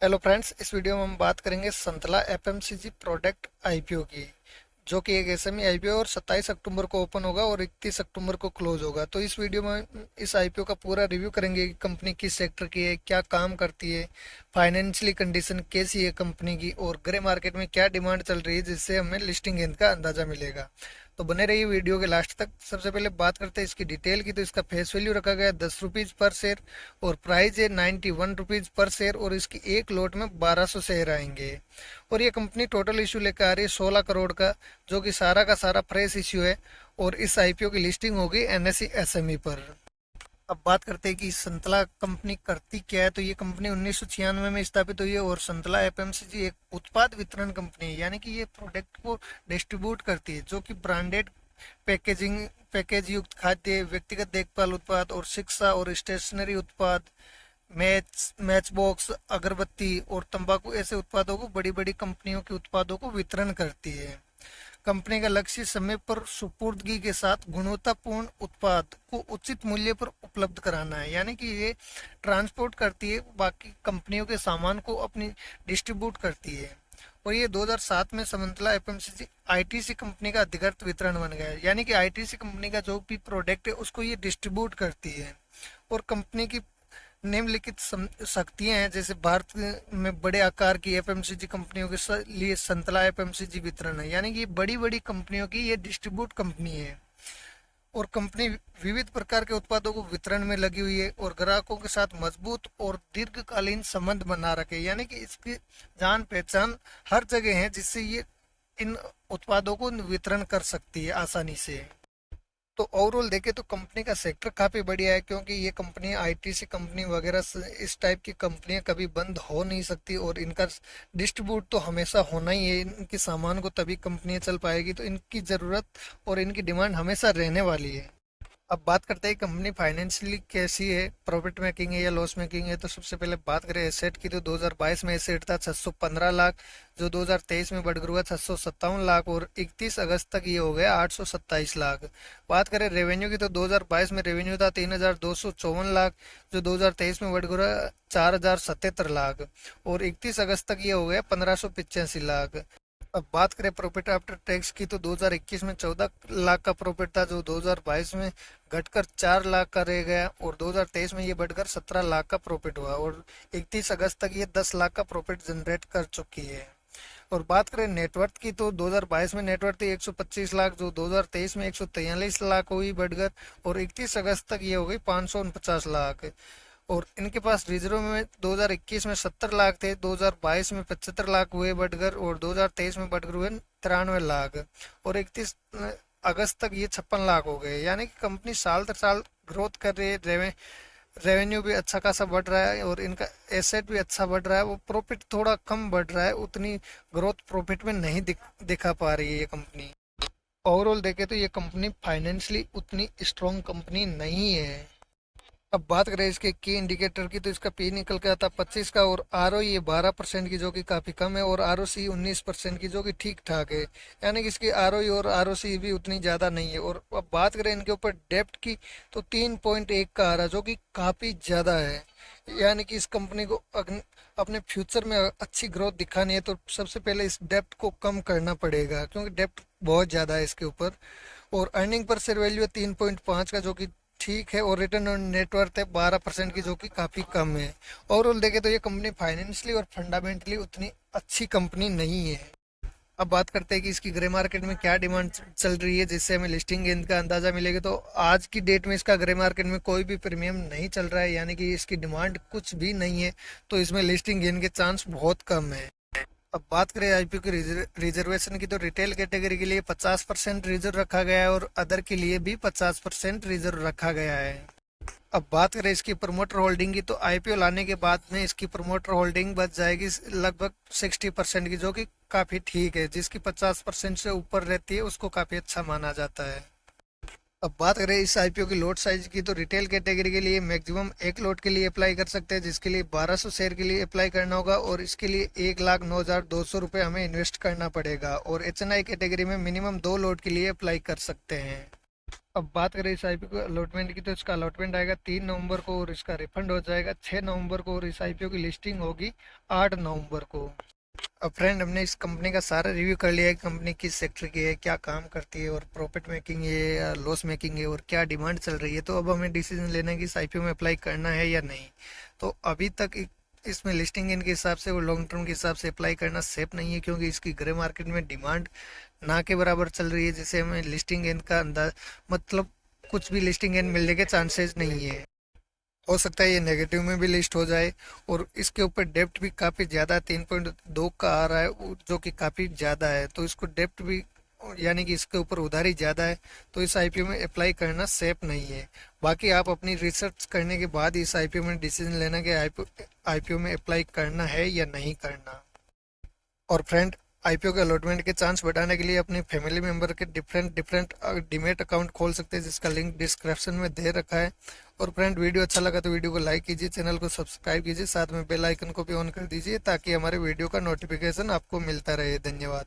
Hello friends, इस video में हम बात करेंगे संतला एफएमसीजी प्रोडक्ट आईपीओ की, जो कि एक एसएमई आईपीओ और 27 अक्टूबर को ओपन होगा और 31 अक्टूबर को क्लोज होगा। तो इस वीडियो में इस आईपीओ का पूरा रिव्यू करेंगे कि कंपनी किस सेक्टर की है, क्या काम करती है, फाइनेंशियली कंडीशन कैसी है कंपनी की, और ग्रे मार्केट में क्या डिमांड चल रही है, जिससे हमें लिस्टिंग गेंद का अंदाजा मिलेगा। तो बने रहिए वीडियो के लास्ट तक। सबसे पहले बात करते हैं इसकी डिटेल की। तो इसका फेस वैल्यू रखा गया है 10 रुपीज़ पर शेयर और प्राइस है 91 रुपीज़ पर शेयर, और इसकी एक लोट में 1200 शेयर आएंगे। और ये कंपनी टोटल इशू लेकर आ रही है 16 करोड़ का, जो कि सारा का सारा फ्रेश इश्यू है। और इस आईपीओ की लिस्टिंग होगी एनएसई एसएमई पर। अब बात करते हैं कि संतला कंपनी करती क्या है। तो ये कंपनी 1996 में स्थापित हुई है, और संतला एफएमसीजी एक उत्पाद वितरण कंपनी है, यानी कि ये प्रोडक्ट को डिस्ट्रीब्यूट करती है, जो कि ब्रांडेड पैकेजिंग पैकेज युक्त खाद्य, व्यक्तिगत देखभाल उत्पाद और शिक्षा और स्टेशनरी उत्पाद, मैच बॉक्स, अगरबत्ती और तंबाकू ऐसे उत्पादों को बड़ी बड़ी कंपनियों के उत्पादों को वितरण करती है। कंपनी का लक्ष्य समय पर सुपुर्दगी के साथ गुणवत्तापूर्ण उत्पाद को उचित मूल्य पर उपलब्ध कराना है, यानी कि ये ट्रांसपोर्ट करती है, बाकी कंपनियों के सामान को अपनी डिस्ट्रीब्यूट करती है। और ये 2007 में समंतला एफएमसीजी आईटीसी कंपनी का अधिकृत वितरण बन गया है, यानी कि आईटीसी कंपनी का जो भी प्रोडक्ट है उसको ये डिस्ट्रीब्यूट करती है। और कंपनी की निम्नलिखित शक्तियां हैं, जैसे भारत में बड़े आकार की एफएमसीजी कंपनियों के लिए संतला एफएमसीजी वितरण है, यानी कि बड़ी बड़ी कंपनियों की ये डिस्ट्रीब्यूट कंपनी है। और कंपनी विविध प्रकार के उत्पादों को वितरण में लगी हुई है और ग्राहकों के साथ मजबूत और दीर्घकालीन संबंध बना रखे, यानी कि इसकी जान पहचान हर जगह है, जिससे ये इन उत्पादों को वितरण कर सकती है आसानी से। तो ओवरऑल देखें तो कंपनी का सेक्टर काफ़ी बढ़िया है, क्योंकि ये कंपनी आईटीसी कंपनी वगैरह इस टाइप की कंपनियां कभी बंद हो नहीं सकती, और इनका डिस्ट्रीब्यूट तो हमेशा होना ही है। इनके सामान को तभी कंपनियां चल पाएगी, तो इनकी ज़रूरत और इनकी डिमांड हमेशा रहने वाली है। अब बात करते हैं कंपनी फाइनेंशियली कैसी है, प्रॉफिट मेकिंग है या लॉस मेकिंग है। तो सबसे पहले बात करें एसेट की, तो 2022 में एसेट था 615 लाख, जो 2023 में बढ़कर हुआ 657 लाख, और 31 अगस्त तक ये हो गया 827 लाख। बात करें रेवेन्यू की, तो 2022 में रेवेन्यू था 3254 लाख, जो 2023 में बढ़कर हुआ 4077 लाख, और 31 अगस्त तक ये हो गया 1585 लाख। अब बात करें प्रॉफिट आफ्टर टैक्स की, तो 2021 में 14 लाख का प्रॉफिट था, जो 2022 में घटकर 4 लाख का रह गया, और 2023 में ये बढ़कर 17 लाख का प्रॉफिट हुआ, और 31 अगस्त तक ये 10 लाख का प्रॉफिट जनरेट कर चुकी है। और बात करें नेटवर्थ की, तो 2022 में नेटवर्थ थी 125 लाख, जो 2023 में 143 लाख हुई बढ़कर, और 31 अगस्त तक ये हो गई 549 लाख। और इनके पास रिजर्व में 2021 में 70 लाख थे, 2022 में 75 लाख हुए बढ़कर, और 2023 में बढ़कर हुए 93 लाख, और 31 अगस्त तक ये 56 लाख हो गए। यानी कि कंपनी साल दर साल ग्रोथ कर रही है, रेवेन्यू भी अच्छा खासा बढ़ रहा है, और इनका एसेट भी अच्छा बढ़ रहा है। वो प्रॉफिट थोड़ा कम बढ़ रहा है, उतनी ग्रोथ प्रॉफिट में नहीं दिखा पा रही है ये कंपनी। ओवरऑल देखे तो ये कंपनी फाइनेंशियली उतनी स्ट्रॉन्ग कंपनी नहीं है। अब बात करें इसके की इंडिकेटर की, तो इसका पी निकल के आता 25 का, और आर ओ ये 12% की, जो कि काफ़ी कम है, और आर ओ सी 19% की, जो कि ठीक ठाक है। यानी कि इसकी आर ओ ई और आर ओ सी भी उतनी ज़्यादा नहीं है। और अब बात करें इनके ऊपर डेप्ट की, तो 3.1 का आ रहा है, जो कि काफ़ी ज़्यादा है। यानी कि इस कंपनी को अपने फ्यूचर में अच्छी ग्रोथ दिखानी है, तो सबसे पहले इस डेप्ट को कम करना पड़ेगा, क्योंकि डेप्ट बहुत ज़्यादा है इसके ऊपर। और अर्निंग पर शेयर वैल्यू है 3.5 का, जो कि ठीक है, और रिटर्न ऑन नेटवर्थ है 12% की, जो कि काफ़ी कम है। ओवरऑल देखें तो ये कंपनी फाइनेंशियली और फंडामेंटली उतनी अच्छी कंपनी नहीं है। अब बात करते हैं कि इसकी ग्रे मार्केट में क्या डिमांड चल रही है, जिससे हमें लिस्टिंग गेंद का अंदाजा मिलेगा। तो आज की डेट में इसका ग्रे मार्केट में कोई भी प्रीमियम नहीं चल रहा है, यानी कि इसकी डिमांड कुछ भी नहीं है, तो इसमें लिस्टिंग गेंद के चांस बहुत कम है। अब बात करें आईपीओ की रिजर्वेशन की, तो रिटेल कैटेगरी के लिए 50% रिजर्व रखा गया है, और अदर के लिए भी 50% रिजर्व रखा गया है। अब बात करें इसकी प्रमोटर होल्डिंग की, तो आईपीओ लाने के बाद में इसकी प्रमोटर होल्डिंग बच जाएगी लगभग 60% की, जो कि काफ़ी ठीक है। जिसकी 50% से ऊपर रहती है उसको काफ़ी अच्छा माना जाता है। अब बात करें इस आईपीओ की लॉट साइज की, तो रिटेल कैटेगरी के लिए मैक्सिमम एक लॉट के लिए अप्लाई कर सकते हैं, जिसके लिए 1200 शेयर के लिए अप्लाई करना होगा, और इसके लिए 1,09,200 रुपये हमें इन्वेस्ट करना पड़ेगा। और एचएनआई कैटेगरी में मिनिमम 2 लॉट के लिए अप्लाई कर सकते हैं। अब बात करें इस आईपीओ को अलॉटमेंट की, तो इसका अलॉटमेंट आएगा 3 नवंबर को और इसका रिफंड हो जाएगा 6 नवंबर को, और इस आईपीओ की लिस्टिंग होगी 8 नवंबर को। अब फ्रेंड, हमने इस कंपनी का सारा रिव्यू कर लिया है, कंपनी किस सेक्टर की है, क्या काम करती है, और प्रॉफिट मेकिंग है या लॉस मेकिंग है, और क्या डिमांड चल रही है। तो अब हमें डिसीजन लेना है कि इस आईपीओ में अप्लाई करना है या नहीं। तो अभी तक इसमें लिस्टिंग इन के हिसाब से और लॉन्ग टर्म के हिसाब से अप्लाई करना सेफ नहीं है, क्योंकि इसकी ग्रे मार्केट में डिमांड ना के बराबर चल रही है, जिससे हमें लिस्टिंग इन का अंदाज, मतलब कुछ भी लिस्टिंग इन मिलने के चांसेस नहीं है। हो सकता है ये नेगेटिव में भी लिस्ट हो जाए, और इसके ऊपर डेप्ट भी काफ़ी ज़्यादा 3.2 का आ रहा है, जो कि काफ़ी ज़्यादा है। तो इसको डेप्ट भी, यानी कि इसके ऊपर उधारी ज़्यादा है, तो इस आईपीओ में अप्लाई करना सेफ नहीं है। बाकी आप अपनी रिसर्च करने के बाद इस आईपीओ में डिसीजन लेना कि आईपीओ में अप्लाई करना है या नहीं करना। और फ्रेंड, आईपीओ के अलॉटमेंट के चांस बढ़ाने के लिए अपनी फैमिली मेंबर के डिफरेंट डिफरेंट डीमेट अकाउंट खोल सकते हैं, जिसका लिंक डिस्क्रिप्शन में दे रखा है। और फ्रेंड, वीडियो अच्छा लगा तो वीडियो को लाइक कीजिए, चैनल को सब्सक्राइब कीजिए, साथ में बेल आइकन को भी ऑन कर दीजिए, ताकि हमारे वीडियो का नोटिफिकेशन आपको मिलता रहे। धन्यवाद।